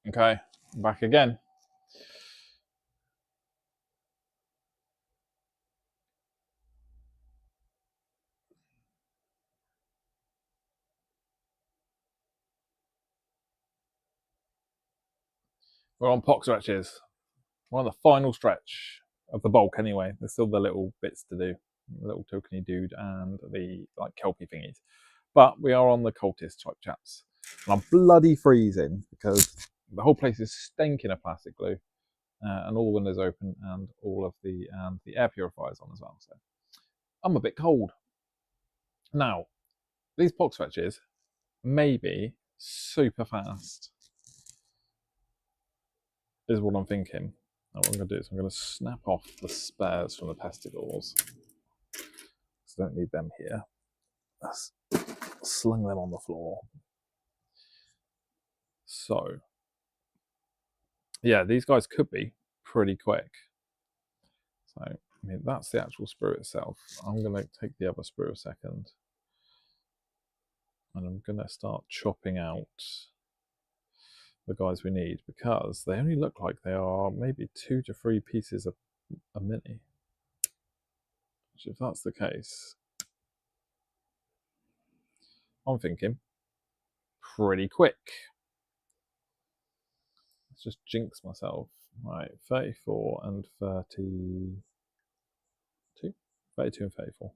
Okay, I'm back again. We're on Pox Wretches. We're on the final stretch of the bulk anyway. There's still the little bits to do. The little tokeny dude and the like Kelpie thingies. But we are on the cultist type chaps. And I'm bloody freezing because the whole place is stinking of plastic glue. And all the windows open and all of the air purifiers on as well. So I'm a bit cold. Now, these Pox Wretches may be super fast. Is what I'm thinking. Now what I'm going to do is I'm going to snap off the spares from the pestigores. So I don't need them here. Let's sling them on the floor. So, yeah, these guys could be pretty quick. So, I mean, that's the actual sprue itself. I'm going to take the other sprue a second. And I'm going to start chopping out the guys we need because they only look like they are maybe 2 to 3 pieces of a mini. Which, if that's the case, I'm thinking pretty quick. Let's just jinx myself. Right, 34 and 32. 32 and 34.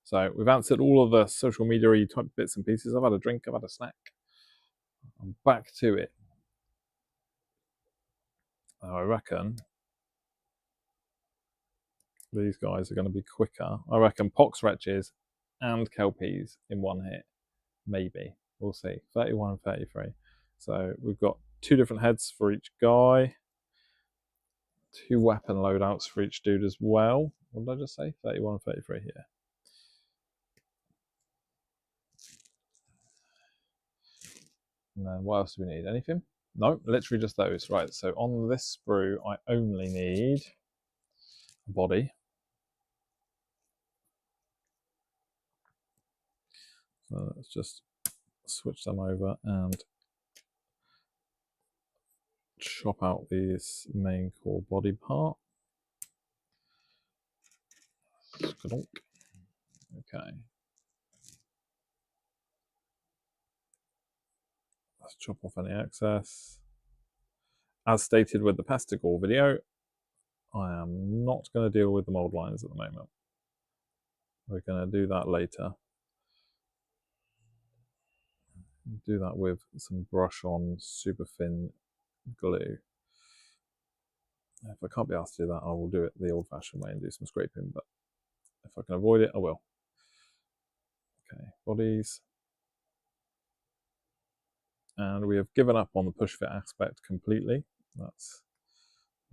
So we've answered all of the social media-y type bits and pieces. I've had a drink, I've had a snack. I'm back to it. I reckon these guys are going to be quicker. I reckon Pox Wretches and Kelpies in one hit. Maybe. We'll see. 31 and 33. So we've got 2 different heads for each guy. 2 weapon loadouts for each dude as well. What did I just say? 31 and 33 here. And then what else do we need? Anything? No, literally just those. Right, so on this sprue, I only need a body. So let's just switch them over and chop out this main core body part. Okay. Let's chop off any excess. As stated with the pestigore video, I am not going to deal with the mold lines at the moment. We're going to do that later. Do that with some brush on super thin glue. If I can't be asked to do that, I will do it the old fashioned way and do some scraping, but if I can avoid it, I will. Okay, bodies. And we have given up on the push fit aspect completely. That's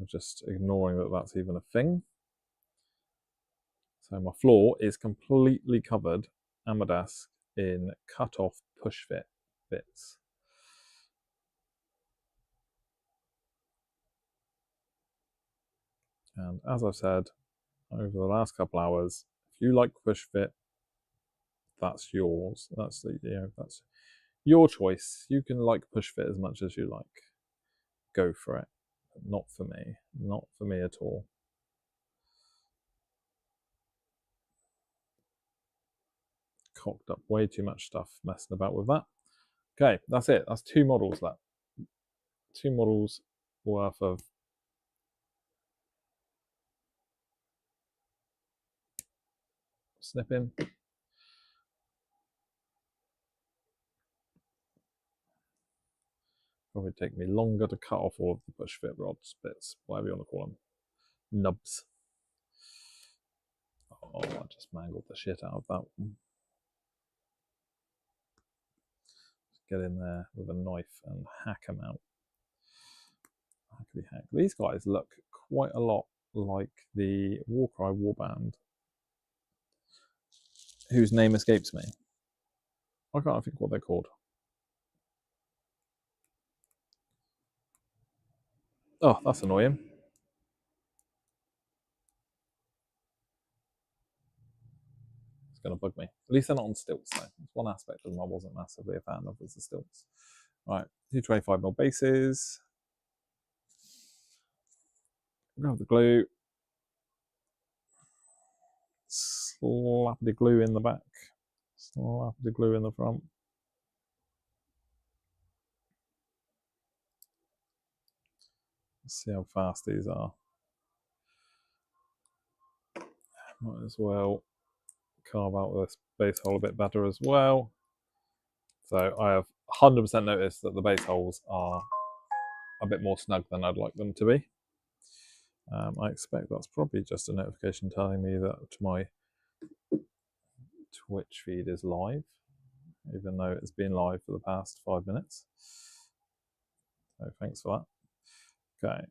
just ignoring that that's even a thing. So my floor is completely covered and my desk in cut off push fit bits. And as I've said over the last couple hours, if you like push fit, that's yours. That's that's your choice. You can like push fit as much as you like. Go for it. But not for me. Not for me at all. Cocked up way too much stuff messing about with that. Okay, that's it. That's 2 models left. 2 models worth of snipping. Probably take me longer to cut off all of the push fit rods, bits, whatever you want to call them. Nubs. Oh, I just mangled the shit out of that one. Just get in there with a knife and hack them out. Hackety hack. These guys look quite a lot like the Warcry warband, whose name escapes me. I can't think what they're called. Oh, that's annoying. It's going to bug me. At least they're not on stilts, though. That's one aspect of them I wasn't massively a fan of, was the stilts. Right, 225mm bases. Grab the glue. Slap the glue in the back. Slap the glue in the front. Let's see how fast these are. Might as well carve out this base hole a bit better as well. So I have 100% noticed that the base holes are a bit more snug than I'd like them to be. I expect that's probably just a notification telling me that my Twitch feed is live, even though it's been live for the past 5 minutes. So thanks for that. Okay.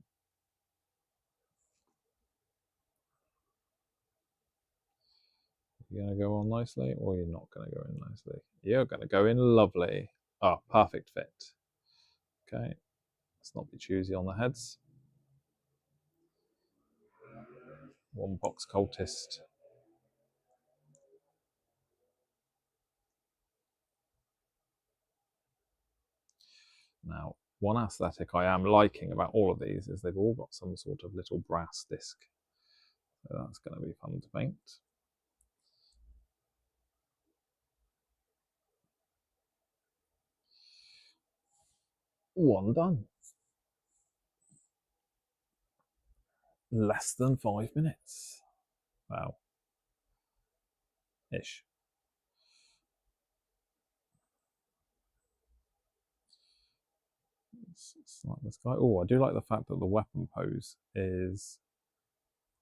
You're going to go on nicely, or you're not going to go in nicely? You're going to go in lovely. Ah, perfect fit. Okay, let's not be choosy on the heads. One box cultist. Now, one aesthetic I am liking about all of these is they've all got some sort of little brass disc. So that's going to be fun to paint. One done. Less than 5 minutes. Wow. Ish. It's like this guy. Oh, I do like the fact that the weapon pose is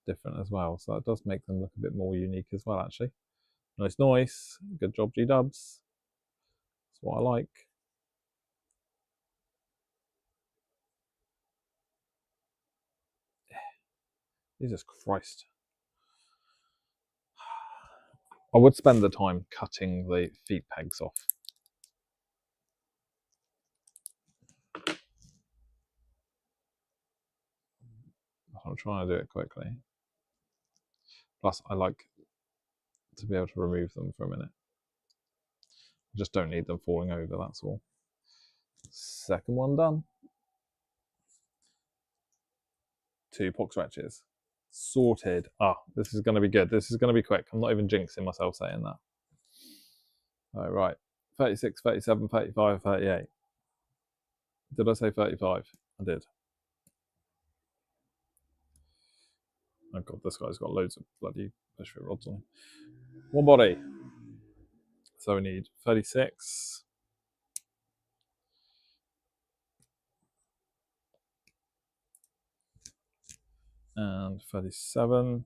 different as well. So that does make them look a bit more unique as well, actually. Nice, nice. Good job, G-dubs. That's what I like. Jesus Christ. I would spend the time cutting the feet pegs off. I'm trying to do it quickly. Plus, I like to be able to remove them for a minute. I just don't need them falling over, that's all. Second one done. 2 pox wretches. Sorted. Ah, this is going to be good. This is going to be quick. I'm not even jinxing myself saying that. All right. 36, 37, 35, 38. Did I say 35? I did. Oh god, this guy's got loads of bloody push fit rods on him. One body. So we need 36. And 37.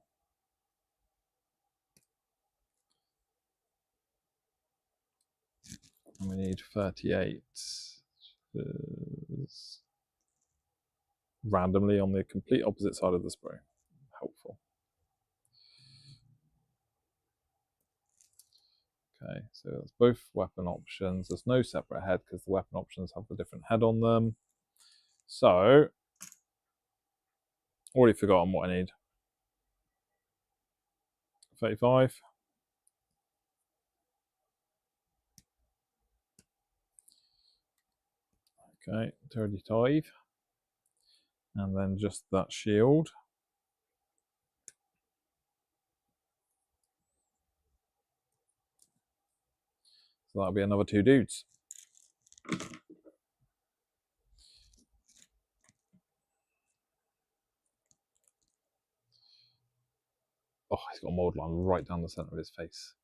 And we need 38. Randomly on the complete opposite side of the spray. Helpful. Okay, so that's both weapon options. There's no separate head because the weapon options have the different head on them. So, already forgotten what I need. 35. Okay, 35. And then just that shield. So that'll be another 2 dudes. Oh, he's got a mold line right down the center of his face.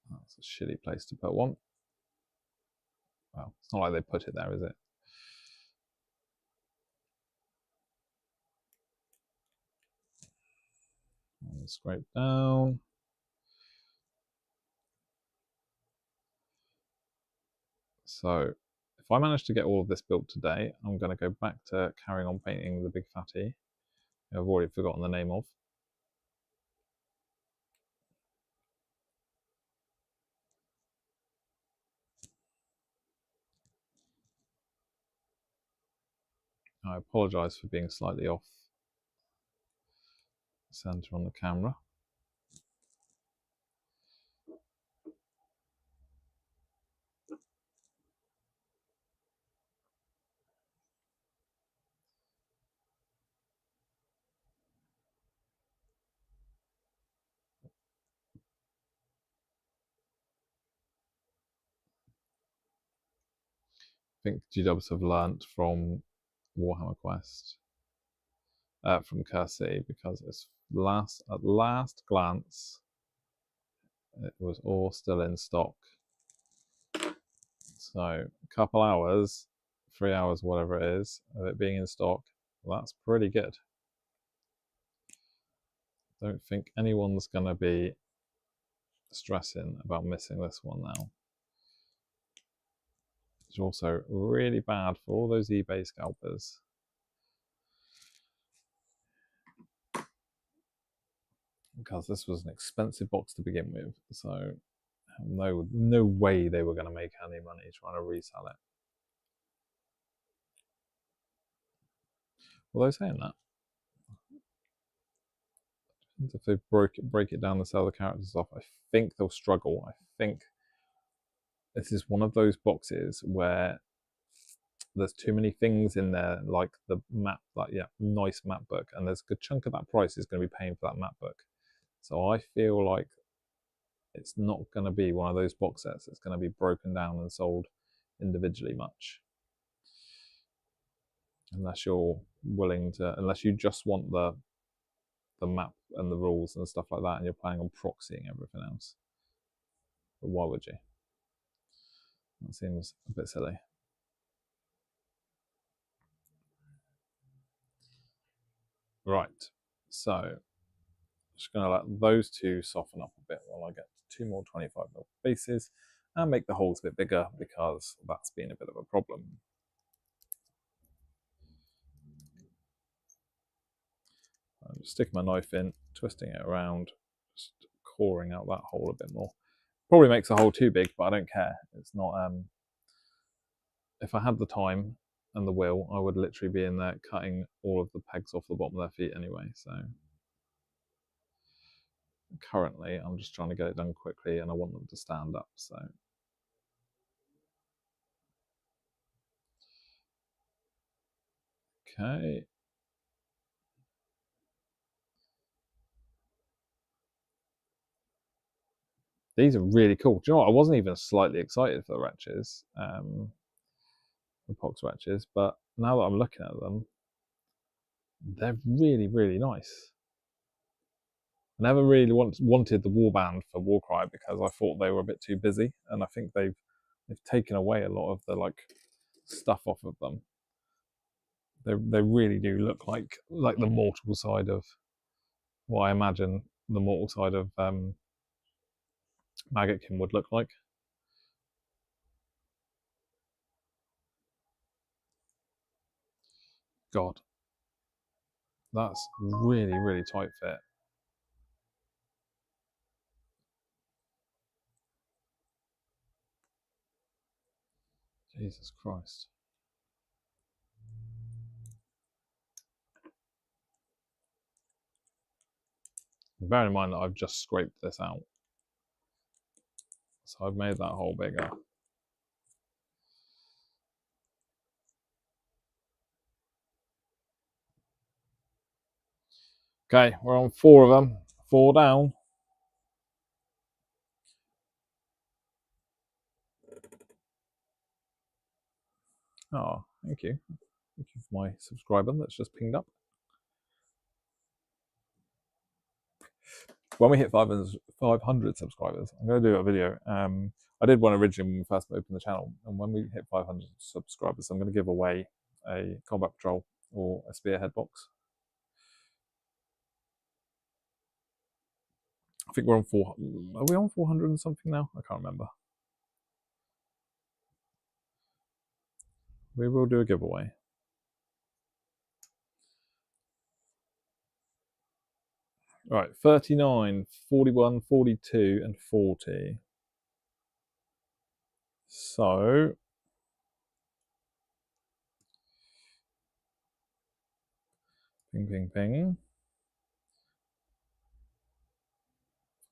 That's a shitty place to put one. Well, it's not like they put it there, is it? And scrape down. So, if I manage to get all of this built today, I'm going to go back to carrying on painting the big fatty. I've already forgotten the name of. I apologise for being slightly off center on the camera. think G-Dubs have learnt from Warhammer Quest, from Kersey, because it's at last glance, it was all still in stock. So a couple hours, 3 hours, whatever it is, of it being in stock, well, that's pretty good. Don't think anyone's going to be stressing about missing this one now. It's also really bad for all those eBay scalpers. Because this was an expensive box to begin with, so no way they were going to make any money trying to resell it. Although saying that, if they break it down and sell the characters off, I think they'll struggle. I think this is one of those boxes where there's too many things in there, like the map, nice map book, and there's a good chunk of that price is going to be paying for that map book. So I feel like it's not going to be one of those box sets that's going to be broken down and sold individually much, unless you're willing to, unless you just want the map and the rules and stuff like that, and you're planning on proxying everything else. But why would you? That seems a bit silly. Right, so just going to let those two soften up a bit while I get 2 more 25mm bases and make the holes a bit bigger, because that's been a bit of a problem. I'm just sticking my knife in, twisting it around, just coring out that hole a bit more. Probably makes the hole too big, but I don't care. It's not. If I had the time and the will, I would literally be in there cutting all of the pegs off the bottom of their feet anyway. So currently, I'm just trying to get it done quickly, and I want them to stand up. So okay. These are really cool. Do you know what? I wasn't even slightly excited for the Wretches, the Pox Wretches, but now that I'm looking at them, they're really, really nice. I never really wanted the warband for Warcry because I thought they were a bit too busy, and I think they've taken away a lot of the stuff off of them. They really do look like the mortal side of what I imagine the mortal side of Maggotkin would look like. God, that's really, really tight fit. Jesus Christ. Bear in mind that I've just scraped this out. So I've made that hole bigger. Okay, we're on 4 of them. 4 down. Oh, thank you. Thank you for my subscriber that's just pinged up. When we hit 500 subscribers, I'm going to do a video. I did one originally when we first opened the channel, and when we hit 500 subscribers, I'm going to give away a combat patrol or a spearhead box. I think we're on 4. Are we on 400 and something now? I can't remember. We will do a giveaway. Right, 39, 41, 42, and 40. So ping, ping, ping.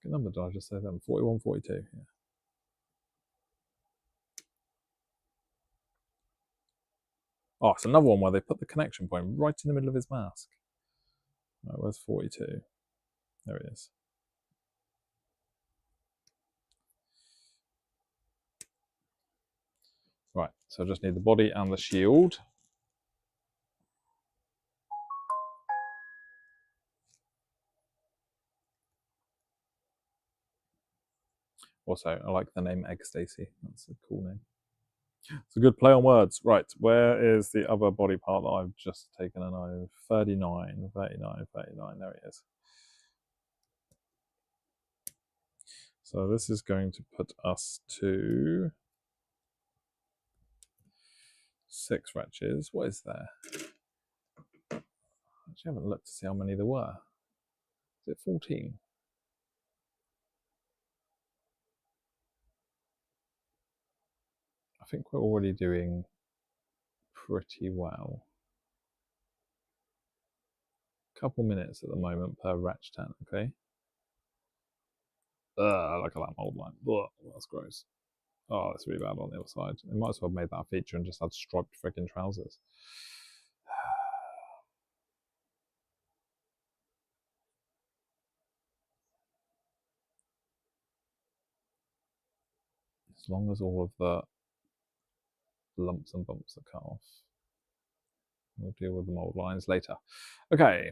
What number did I just say then? 41, 42. Yeah. Oh, it's another one where they put the connection point right in the middle of his mask. Right, where's 42? There it is. Right, so I just need the body and the shield. Also, I like the name Egg Stacy. That's a cool name. It's a good play on words. Right, where is the other body part that I've just taken a note? 39, 39, 39. There it is. So this is going to put us to 6 wretches. What is there? I actually haven't looked to see how many there were. Is it 14? I think we're already doing pretty well. Couple minutes at the moment per wretch tent, okay? Look at that mold line. Ugh, that's gross. Oh, that's really bad on the other side. They might as well have made that a feature and just had striped freaking trousers. As long as all of the lumps and bumps are cut off. We'll deal with the mold lines later. Okay.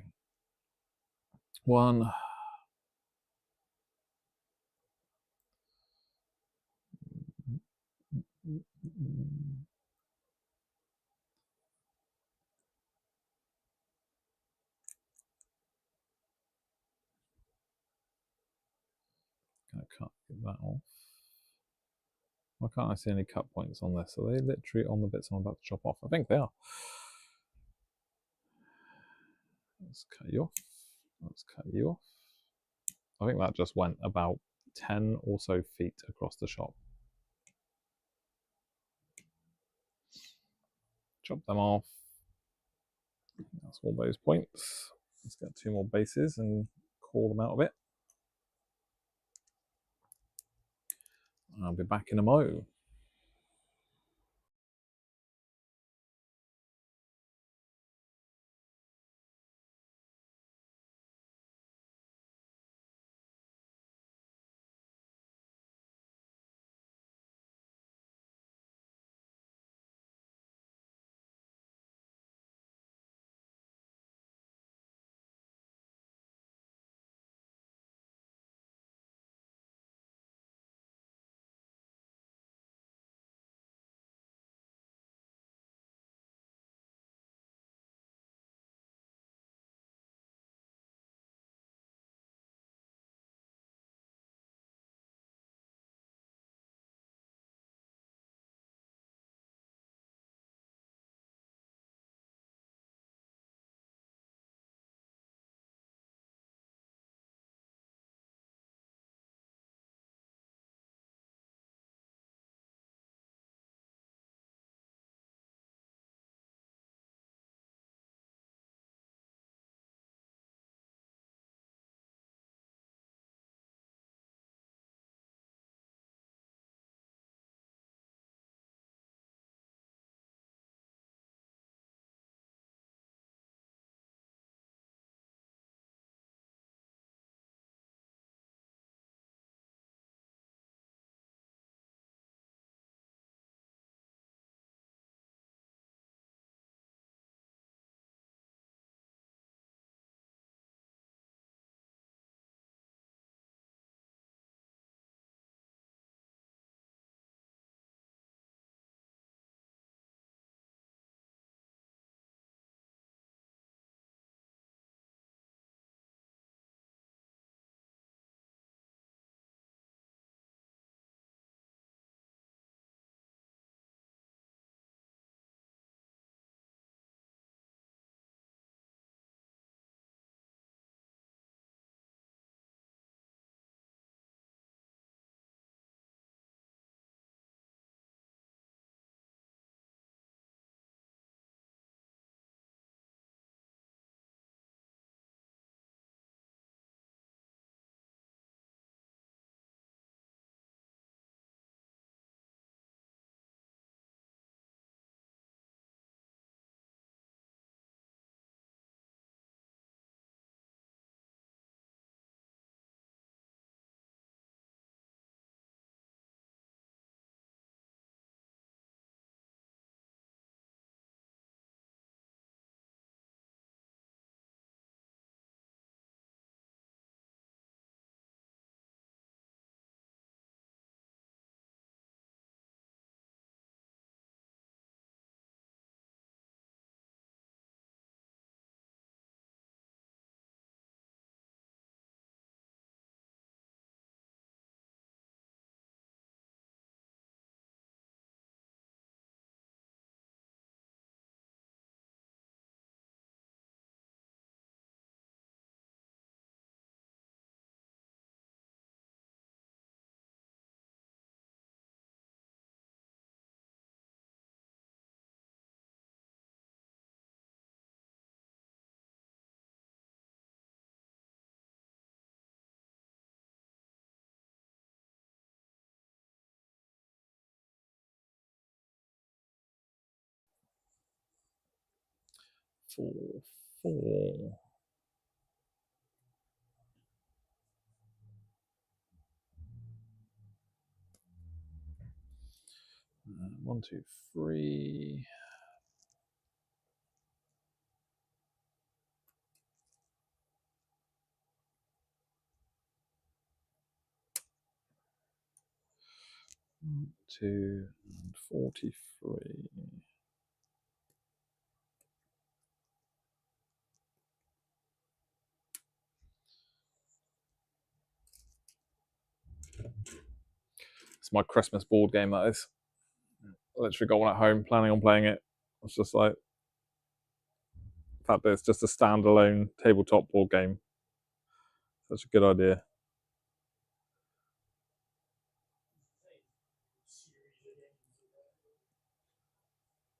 One. Gonna cut that off. Why can't I see any cut points on this? Are they literally on the bits I'm about to chop off? I think they are. Let's cut you off. Let's cut you off. I think that just went about 10 or so feet across the shop. Chop them off. That's all those points. Let's get 2 more bases and call them out of it. I'll be back in a mo. 4, 4. One, two, three. Two and 43. It's my Christmas board game, that is. I literally got one at home, planning on playing it. It's just like, the fact that it's just a standalone tabletop board game. Such a good idea.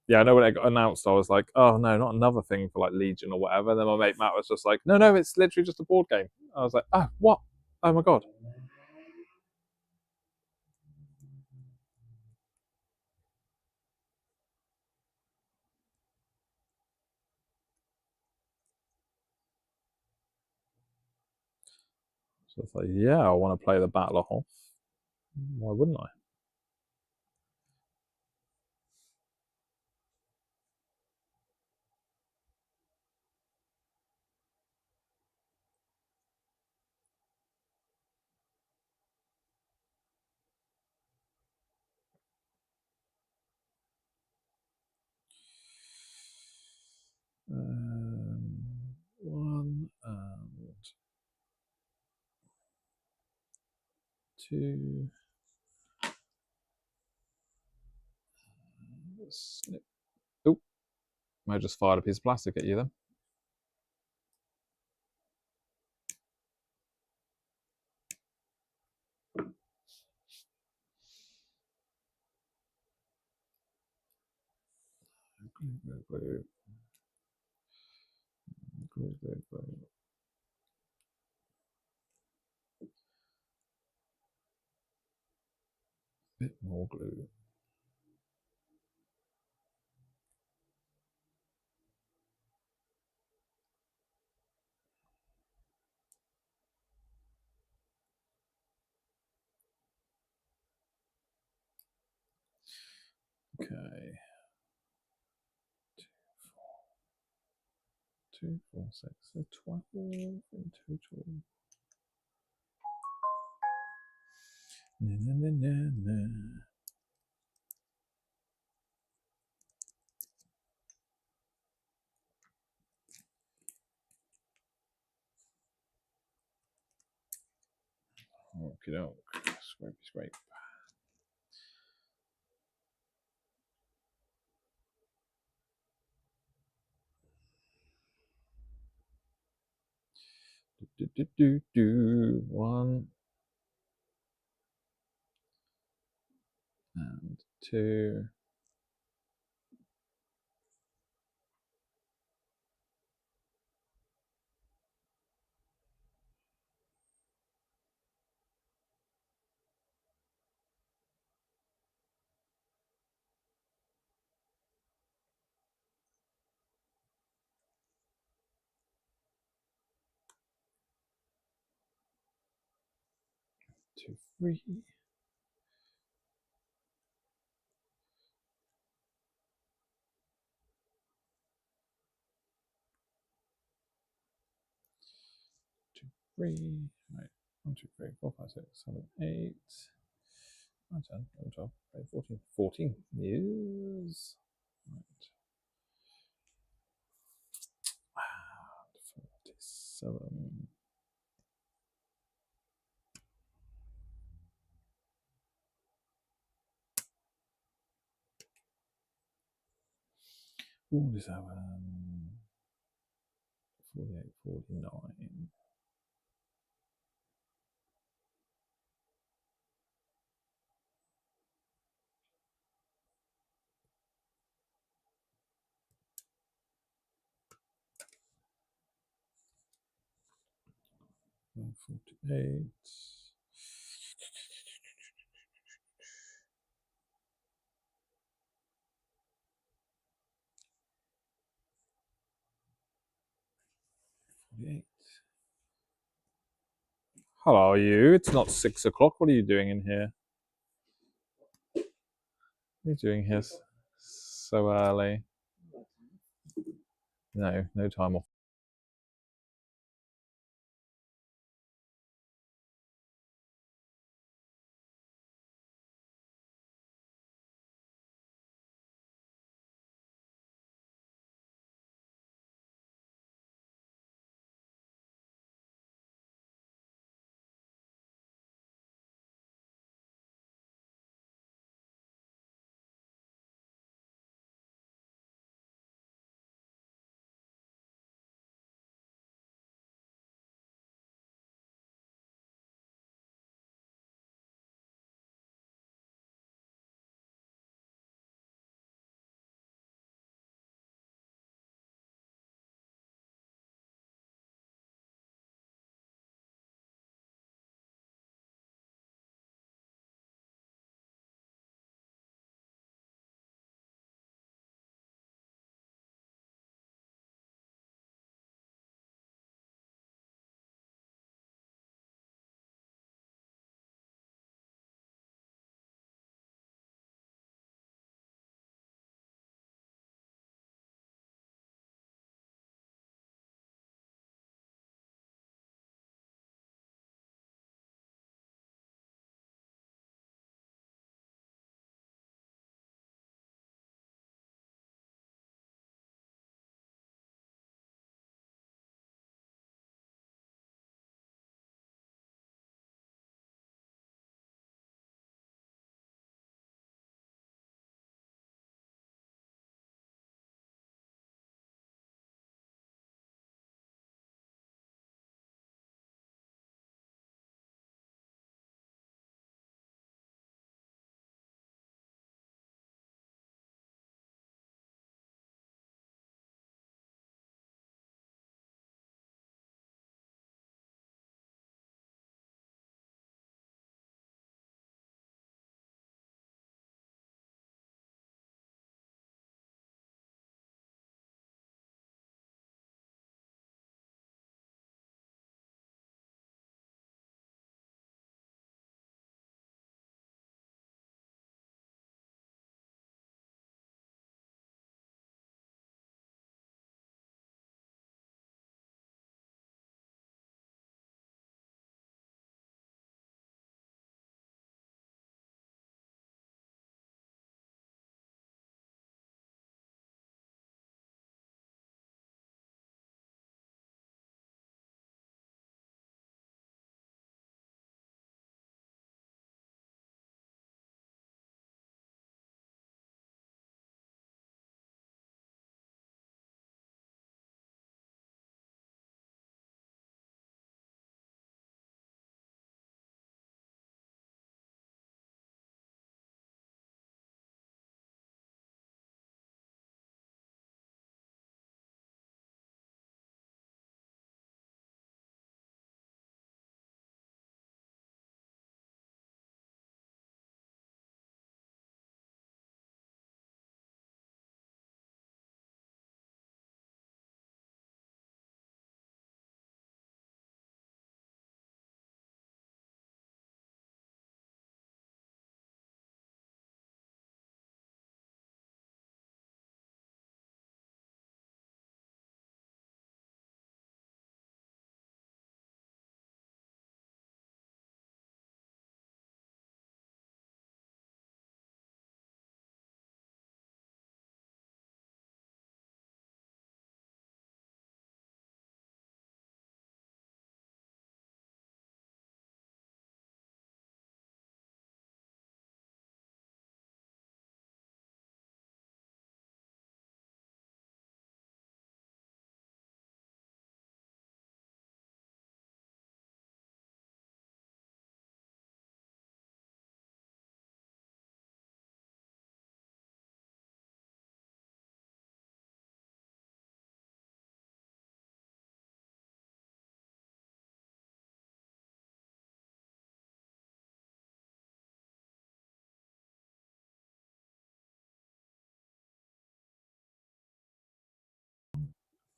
Yeah, I know when it got announced, I was like, oh no, not another thing for like Legion or whatever. And then my mate Matt was just like, no, it's literally just a board game. I was like, oh, what? Oh my god. So it's like, yeah, I want to play the Battle of Hoth. Why wouldn't I? One and two. Snip. Oh, I just fired a piece of plastic at you then. Bit more glue. Okay. 2, 4, 6, so 12 in total. Na. Okie doke. Scrape. One and two. Two, three. Two, three. Right. 1, 2, 3, 4, 5, 6, 7, 8. 9, 10, 11, 12, 13, 14. 14 years. Right. 47. Ooh, 48, 49. And 48. Hello, you. It's not 6 o'clock. What are you doing in here? What are you doing here so early? No, no time off.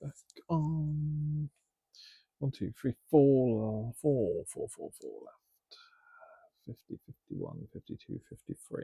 Let's go on. 1, 2, 3, 4, 4, 4, 4, 4 left. 50, 51, 52, 53.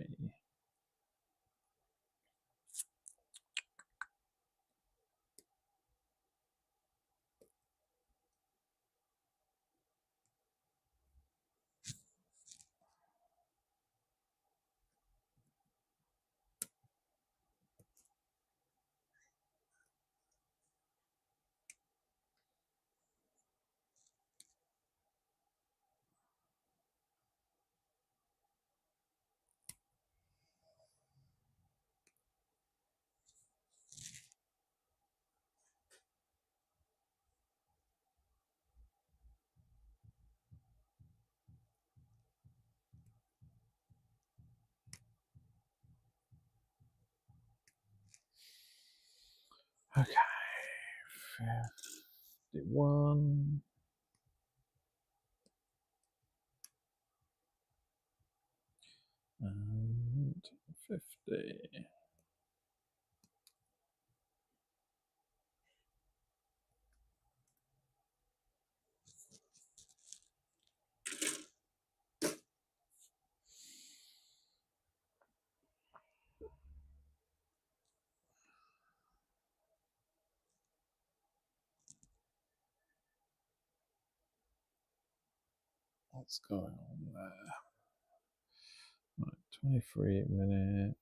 Okay, 51. And 50. What's going on there? Right, 23 minutes.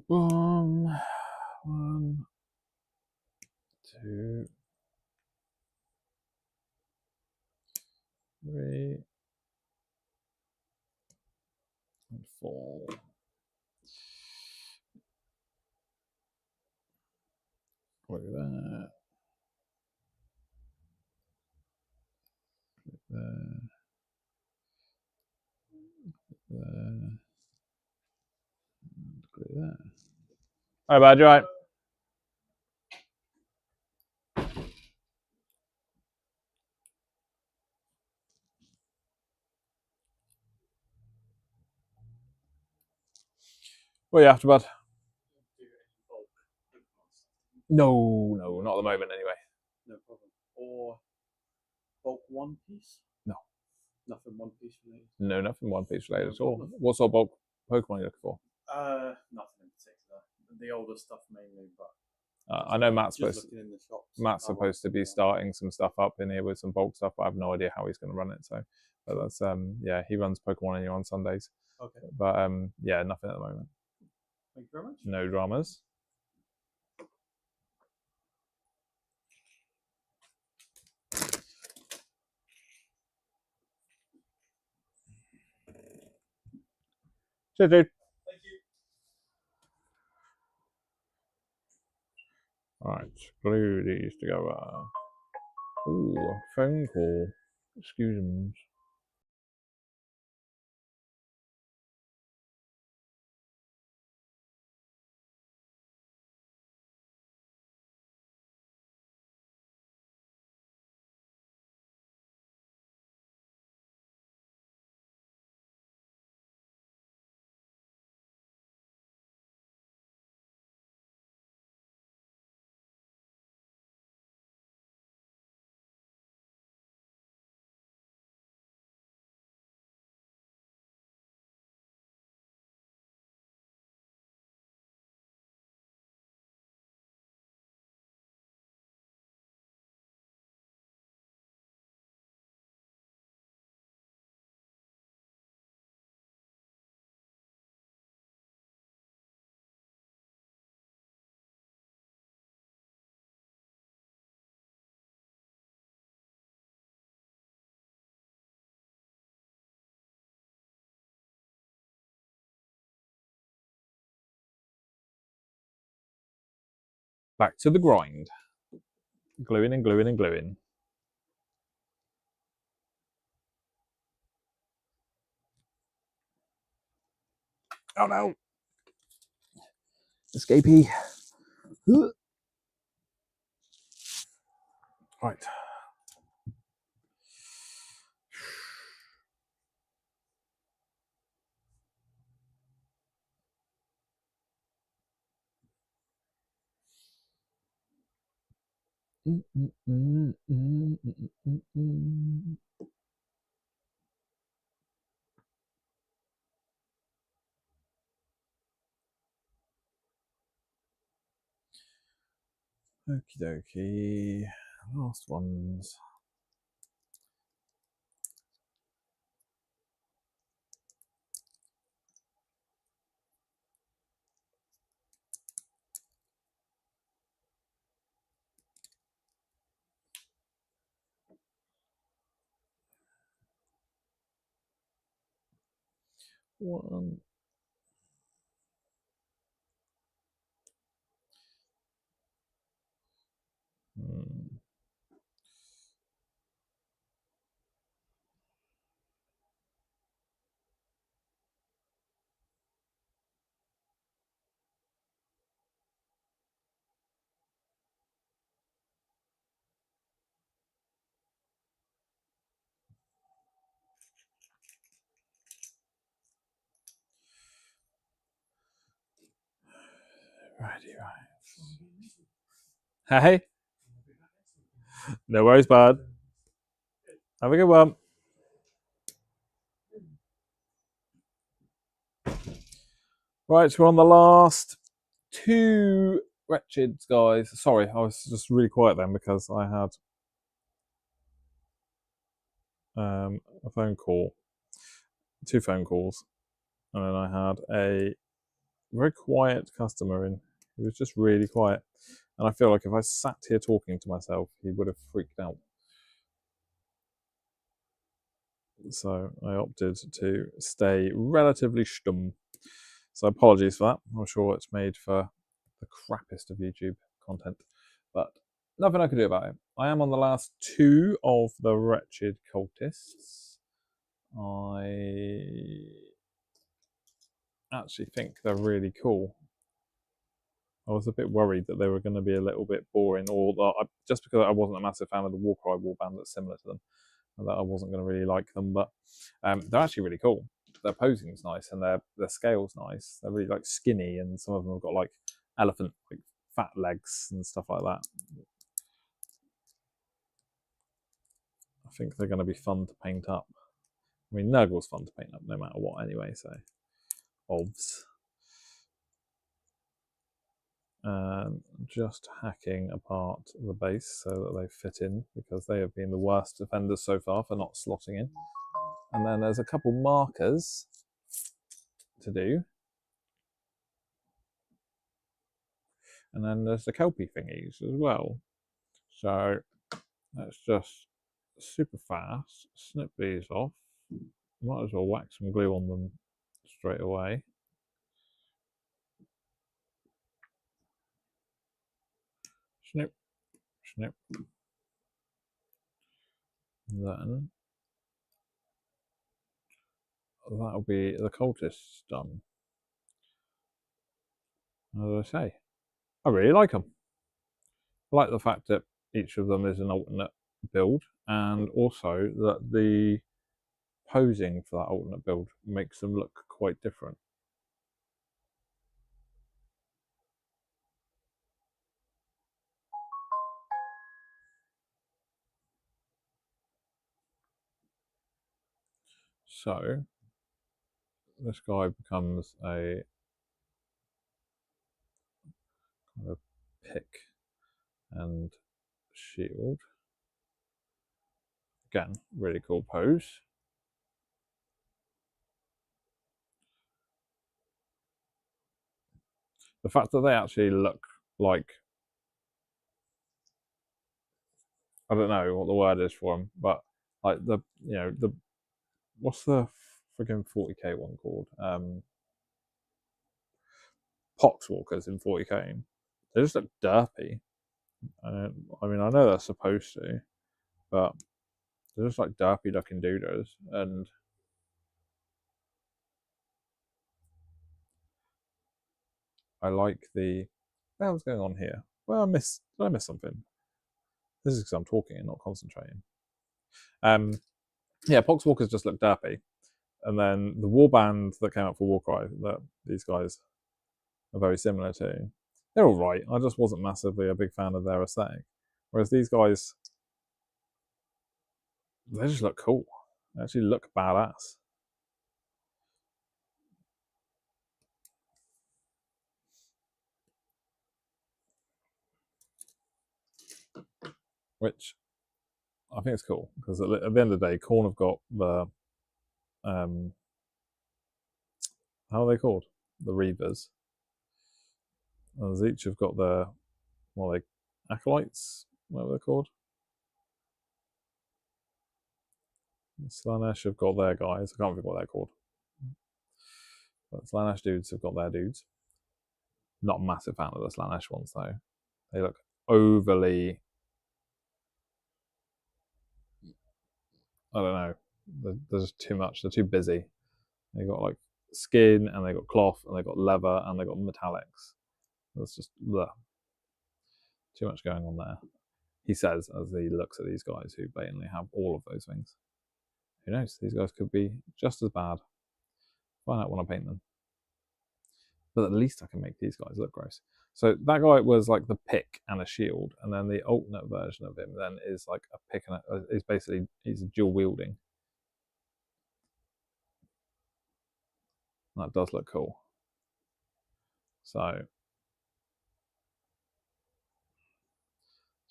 Boom. 1, 2, 3, and 4. Look at that. There. There. Look at that. All right, bud, you all right? What are you after, bud? No, not at the moment anyway. No problem. Or bulk one piece? No. Nothing one piece related? No, nothing one piece related No at all. problem. What sort of bulk Pokemon are you looking for? Nothing in particular. The older stuff mainly, but I know Matt's just supposed, looking in the shops. Matt's supposed to be starting some stuff up in here with some bulk stuff, but I have no idea how he's going to run it. So, but that's yeah, he runs Pokemon in here on Sundays. Okay. But yeah, nothing at the moment. Thank you very much. No dramas. Cheers, dude. Thank you. Alright, glue these together. Ooh, phone call. Excuse me. Back to the grind. Gluing and gluing and gluing. Oh no! Escapee. Right. Okie dokie. Last ones. One. Righty, right. Hey. No worries, bud. Have a good one. Right, so we're on the last two Wretches, guys. Sorry, I was just really quiet then because I had a phone call, 2 phone calls, and then I had a very quiet customer in. He was just really quiet, and I feel like if I sat here talking to myself, he would have freaked out. So I opted to stay relatively stum. So apologies for that. I'm sure it's made for the crappiest of YouTube content, but nothing I can do about it. I am on the last 2 of the Wretched Cultists. I actually think they're really cool. I was a bit worried that they were going to be a little bit boring, or just because I wasn't a massive fan of the Warcry warband that's similar to them, and that I wasn't going to really like them. But they're actually really cool. Their posing's nice, and their scale's nice. They're really like skinny, and some of them have got like elephant like fat legs and stuff like that. I think they're going to be fun to paint up. I mean, Nurgle's fun to paint up no matter what, anyway. So, obvs. Just hacking apart the base so that they fit in, because they have been the worst offenders so far for not slotting in. And then there's a couple markers to do. And then there's the Kelpie thingies as well. So let's just super fast snip these off. Might as well whack some glue on them straight away. Snip, snip. Then that'll be the cultists done. As I say, I really like them. I like the fact that each of them is an alternate build, and also that the posing for that alternate build makes them look quite different. So this guy becomes a kind of pick and shield. Again, really cool pose. The fact that they actually look like, I don't know what the word is for them, but like the what's the friggin' 40k one called? Poxwalkers in 40k. They just look derpy. I mean, I know they're supposed to, but they're just like derpy looking doodles. And I like the. What the hell's going on here? Well, did I miss something? This is because I'm talking and not concentrating. Yeah, Poxwalkers just look derpy. And then the warband that came out for Warcry that these guys are very similar to, they're all right. I just wasn't massively a big fan of their aesthetic. Whereas these guys, they just look cool. They actually look badass. Which I think it's cool because at the end of the day, Khorne have got the how are they called? The Reavers. And each have got their acolytes, whatever they're called. Slaanesh have got their guys. I can't think what they're called. But Slaanesh dudes have got their dudes. Not a massive fan of the Slaanesh ones though. They look overly. I don't know. There's just too much. They're too busy. They got like skin and they got cloth and they got leather and they got metallics. There's just too much going on there. He says as he looks at these guys who blatantly have all of those things. Who knows? These guys could be just as bad. Find out when I paint them. But at least I can make these guys look gross. So that guy was like the pick and a shield, and then the alternate version of him then is like a pick and is basically he's dual wielding. That does look cool. So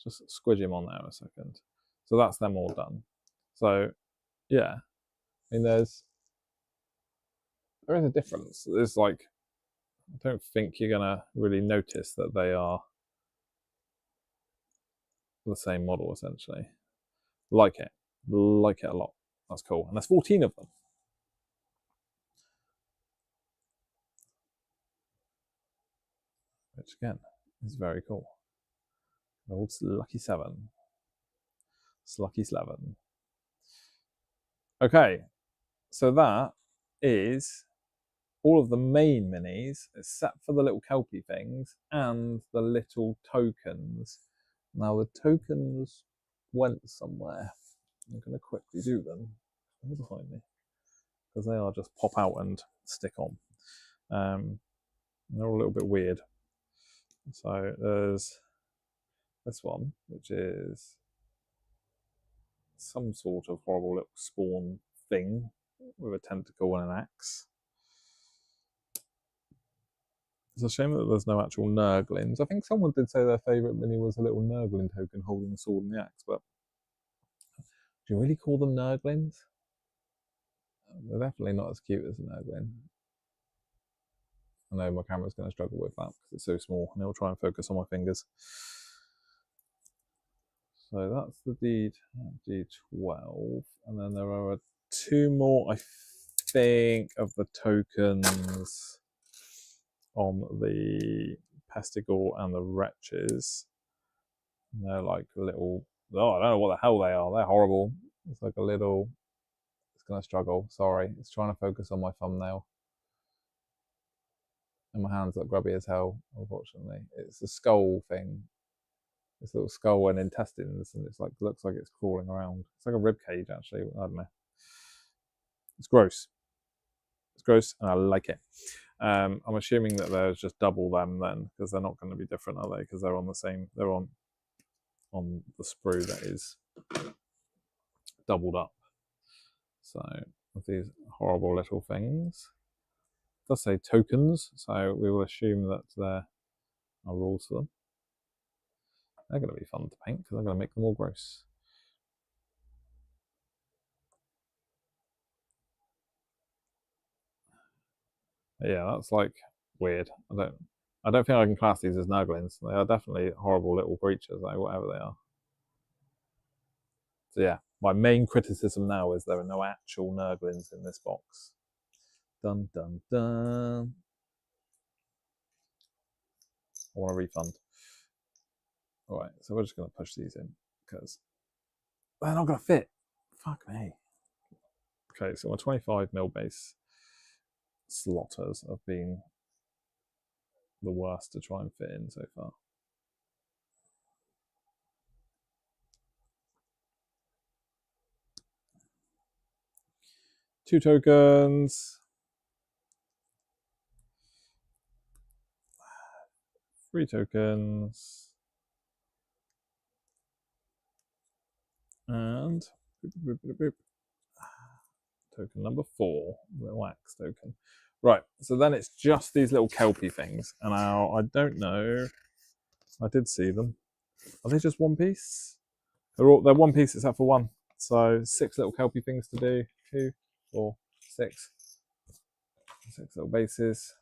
just squidge him on there a second. So that's them all done. So yeah, I mean there is a difference. There's like I don't think you're gonna really notice that they are the same model essentially. Like it a lot. That's cool. And there's 14 of them. Which again is very cool. The old Lucky 7. Slucky 7. Okay, so that is all of the main minis, except for the little Kelpie things and the little tokens. Now the tokens went somewhere. I'm going to quickly do them. They're behind me because they are just pop out and stick on. They're all a little bit weird. So there's this one, which is some sort of horrible little spawn thing with a tentacle and an axe. It's a shame that there's no actual Nurglings. I think someone did say their favourite mini was a little Nurgling token holding the sword and the axe, but do you really call them Nurglings? They're definitely not as cute as a Nurgling. I know my camera's going to struggle with that because it's so small, and it'll try and focus on my fingers. So that's the D12, and then there are 2 more, I think, of the tokens on the Pestigor and the Wretches. And they're like little, oh, I don't know what the hell they are. They're horrible. It's like a little, it's going to struggle. Sorry. It's trying to focus on my thumbnail. And my hands look grubby as hell, unfortunately. It's a skull thing. This little skull and intestines, and it's like looks like it's crawling around. It's like a rib cage, actually. I don't know. It's gross. It's gross, and I like it. I'm assuming that there's just double them then, because they're not going to be different, are they? Because they're on the same. They're on the sprue that is doubled up. So with these horrible little things, it does say tokens, so we will assume that there are rules for them. They're going to be fun to paint because I'm going to make them all gross. Yeah, that's like weird. I don't think I can class these as Nurglings. They are definitely horrible little creatures, like whatever they are. So yeah, my main criticism now is there are no actual Nurglings in this box. Dun dun dun. I want a refund. All right, so we're just going to push these in because they're not going to fit. Fuck me. Okay, so my 25mm base slotters have been the worst to try and fit in so far. Two tokens. 3 tokens. And boop, boop, boop, token number 4, little axe token. Right, so then it's just these little kelpie things. And now I don't know. I did see them. Are they just one piece? They're one piece except for one. So 6 little kelpie things to do. 2, 4, 6. 6 little bases.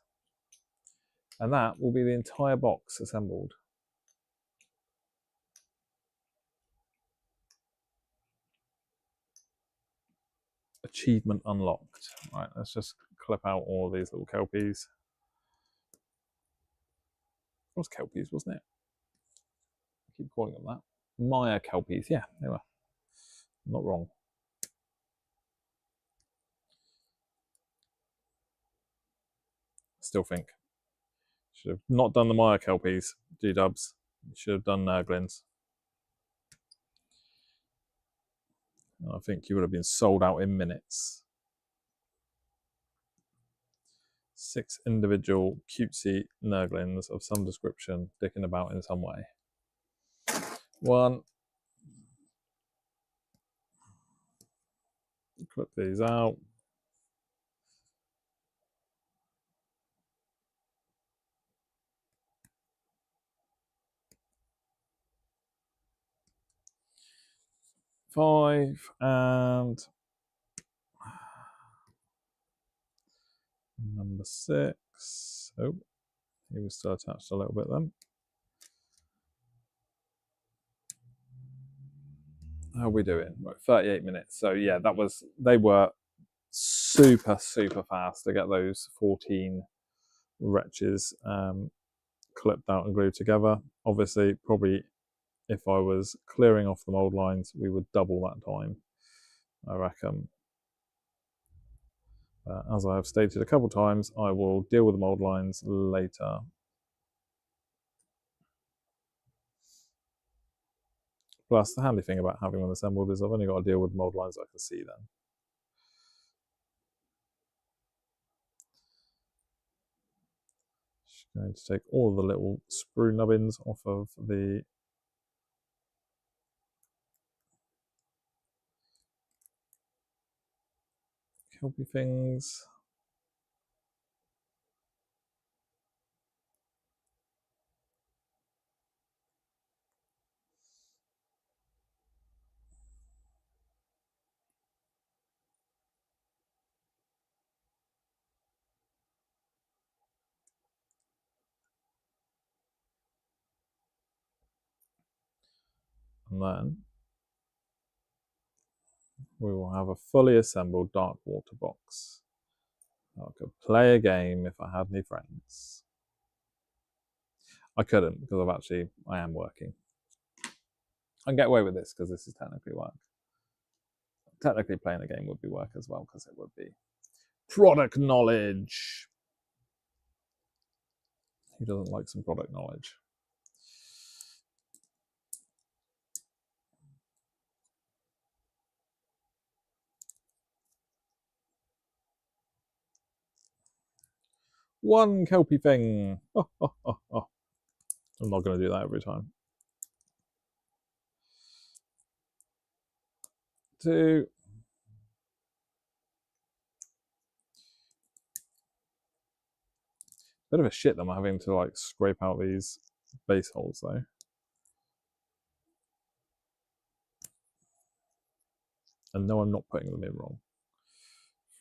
And that will be the entire box assembled. Achievement unlocked. Right, let's just clip out all these little kelpies. It was kelpies, wasn't it? I keep calling them that. Maya kelpies, yeah, they were. Not wrong. Still think. Should have not done the Maya kelpies, G-dubs. Should have done Nurglings. I think you would have been sold out in minutes. 6 individual cutesy Nurglings of some description dicking about in some way. 1. Clip these out. Five and number 6. Oh, he was still attached a little bit then. How are we doing? Right, 38 minutes. So yeah, they were super fast to get those 14 wretches clipped out and glued together. Obviously, probably if I was clearing off the mold lines, we would double that time, I reckon. As I have stated a couple times, I will deal with the mold lines later. Plus, the handy thing about having them assembled is I've only got to deal with mold lines I can see then. Just going to take all the little sprue nubbins off of the kelpie things. And then we will have a fully assembled Darkwater box. I could play a game if I had any friends. I couldn't because I am working. I can get away with this because this is technically work. Technically playing the game would be work as well because it would be product knowledge. Who doesn't like some product knowledge? One kelpie thing. Oh. I'm not going to do that every time. 2. Bit of a shit that I'm having to like scrape out these base holes though. And no, I'm not putting them in wrong.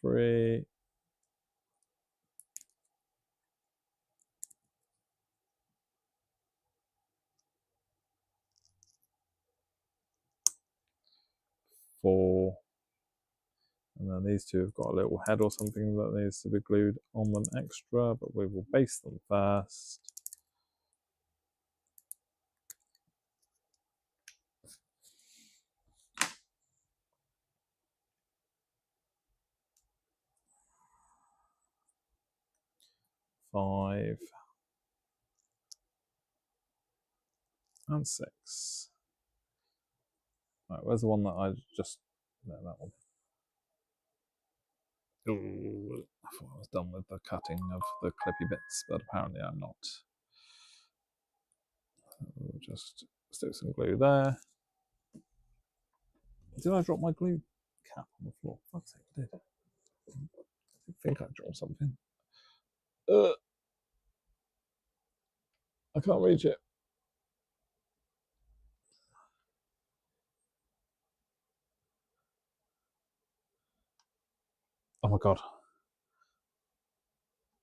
3. 4. And then these two have got a little head or something that needs to be glued on them extra, but we will base them first. 5 and 6. Right, where's the one that I just... No, that one. Ooh, I thought I was done with the cutting of the clippy bits, but apparently I'm not. We'll just stick some glue there. Did I drop my glue cap on the floor? Fuck's sake, I did. I think I dropped something. I can't reach it. Oh my god.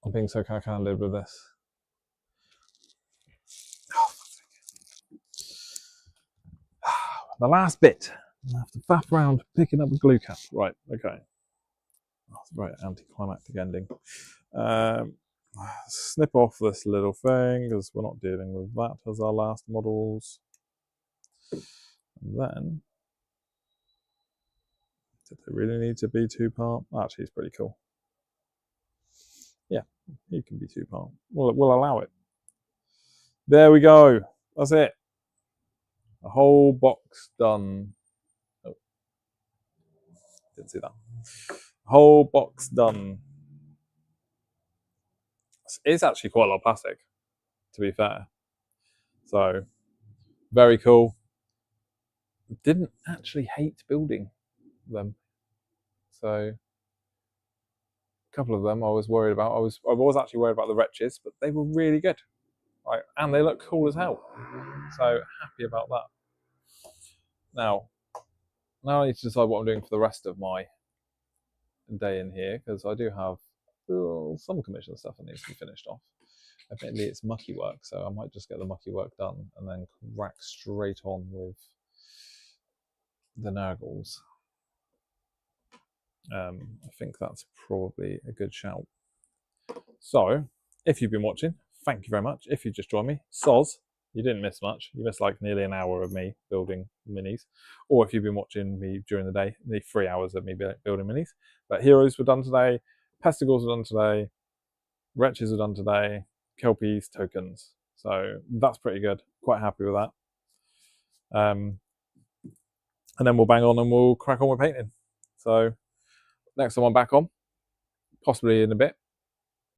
I'm being so cack-handed with this. The last bit. I have to faff around picking up a glue cap. Right, okay. That's a very anticlimactic ending. Snip off this little thing because we're not dealing with that as our last models. And then, did they really need to be 2-part? Actually, it's pretty cool. Yeah, he can be 2-part. We'll allow it. There we go. That's it. A whole box done. Oh, didn't see that. Whole box done. It's actually quite a lot of plastic, to be fair. So, very cool. Didn't actually hate building them. So, a couple of them I was worried about. I was actually worried about the Wretches, but they were really good. Right, and they look cool as hell. So, happy about that. Now I need to decide what I'm doing for the rest of my day in here, because I do have some commission stuff that needs to be finished off. Admittedly, it's mucky work, so I might just get the mucky work done and then crack straight on with the Nurgles. I think that's probably a good shout. So, if you've been watching, thank you very much. If you just joined me, soz, you didn't miss much. You missed like nearly an hour of me building minis. Or if you've been watching me during the day, the 3 hours of me building minis. But Heroes were done today, Pestigors were done today, Wretches were done today, Kelpies, tokens. So that's pretty good. Quite happy with that. And then we'll bang on and we'll crack on with painting. So next time I'm back on, possibly in a bit,